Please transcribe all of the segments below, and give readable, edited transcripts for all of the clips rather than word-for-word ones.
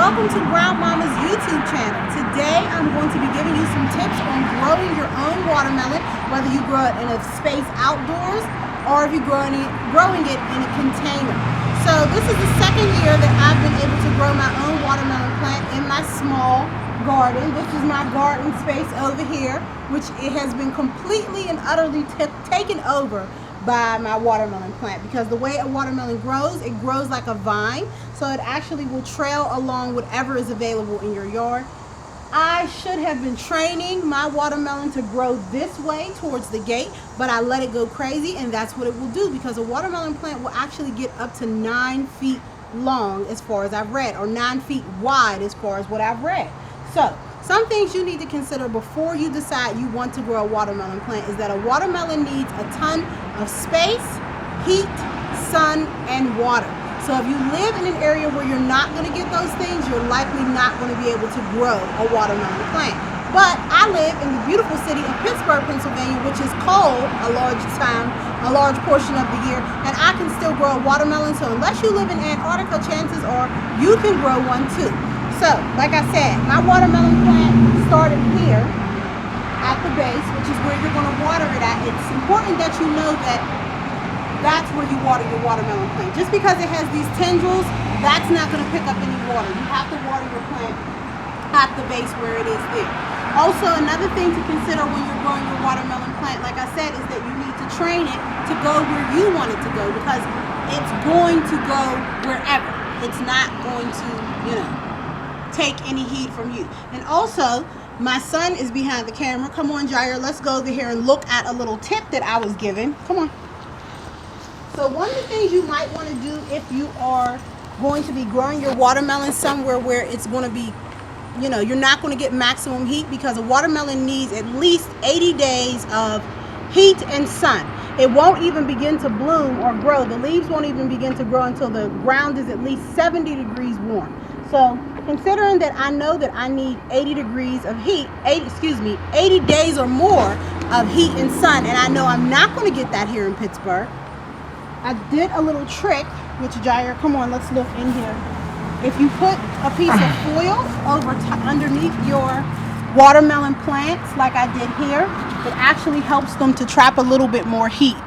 welcome to Brown Mama's YouTube channel. Today I'm going to be giving you some tips on growing your own watermelon, whether you grow it in a space outdoors or if you're growing it in a container. So this is the second year that I've been able to grow my own watermelon plant in my small garden. This is my garden space over here, which it has been completely and utterly taken over by my watermelon plant, because the way a watermelon grows, it grows like a vine, so it actually will trail along whatever is available in your yard. I should have been training my watermelon to grow this way towards the gate, but I let it go crazy, and that's what it will do, because a watermelon plant will actually get up to 9 feet long as far as I've read, or 9 feet wide as far as what I've read. So some things you need to consider before you decide you want to grow a watermelon plant is that a watermelon needs a ton of space, heat, sun, and water. So if you live in an area where you're not going to get those things, you're likely not going to be able to grow a watermelon plant. But I live in the beautiful city of Pittsburgh, Pennsylvania, which is cold a large portion of the year, and I can still grow a watermelon. So unless you live in Antarctica, chances are you can grow one too. So, like I said, my watermelon plant started here at the base, which is where you're going to water it at. It's important that you know that that's where you water your watermelon plant. Just because it has these tendrils, that's not going to pick up any water. You have to water your plant at the base where it is there. Also, another thing to consider when you're growing your watermelon plant, like I said, is that you need to train it to go where you want it to go, because it's going to go wherever. It's not going to, take any heat from you. And also, my son is behind the camera. Come on, Jair, let's go over here and look at a little tip that I was given. Come on. So one of the things you might want to do if you are going to be growing your watermelon somewhere where it's going to be, you're not going to get maximum heat, because a watermelon needs at least 80 days of heat and sun. It won't even begin to bloom or grow. The leaves won't even begin to grow until the ground is at least 70 degrees warm. So considering that I know that I need 80 degrees of heat, 80 days or more of heat and sun, and I know I'm not going to get that here in Pittsburgh, I did a little trick, which Jair, come on, let's look in here. If you put a piece of foil underneath your watermelon plants, like I did here, it actually helps them to trap a little bit more heat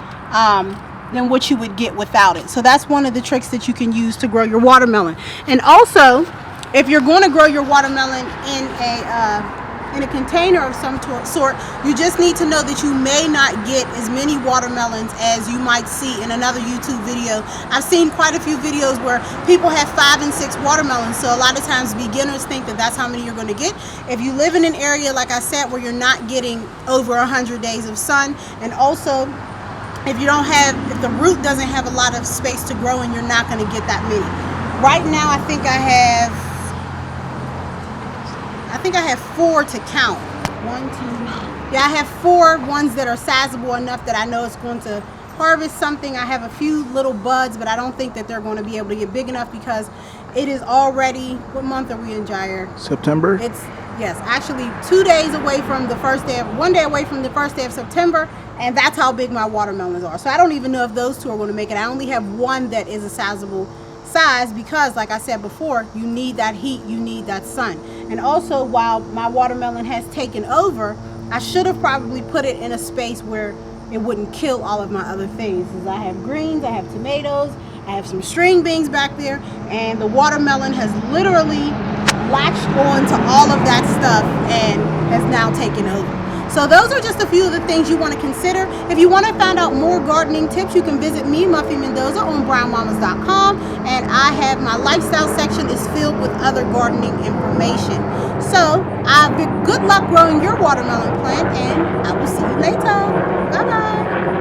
than what you would get without it. So that's one of the tricks that you can use to grow your watermelon. And also, if you're going to grow your watermelon in a container of some sort, you just need to know that you may not get as many watermelons as you might see in another YouTube video. I've seen quite a few videos where people have 5 and 6 watermelons, so a lot of times beginners think that that's how many you're going to get. If you live in an area, like I said, where you're not getting over 100 days of sun, and also if the root doesn't have a lot of space to grow in, you're not going to get that many. Right now, I think I have 4 to count. 1, 2, yeah, I have 4 ones that are sizable enough that I know it's going to harvest something. I have a few little buds, but I don't think that they're going to be able to get big enough, because it is already, what month are we in, Jair? September. Yes, actually 1 day away from the first day of September, and that's how big my watermelons are. So I don't even know if those 2 are going to make it. I only have 1 that is a sizable size, because like I said before, you need that heat, you need that sun. And also, while my watermelon has taken over, I should have probably put it in a space where it wouldn't kill all of my other things. Because I have greens, I have tomatoes, I have some string beans back there, and the watermelon has literally latched on to all of that stuff and has now taken over. So those are just a few of the things you want to consider. If you want to find out more gardening tips, you can visit me, Muffy Mendoza, on brownmamas.com, and I have my lifestyle section is filled with other gardening information. So good luck growing your watermelon plant, and I will see you later. Bye-bye.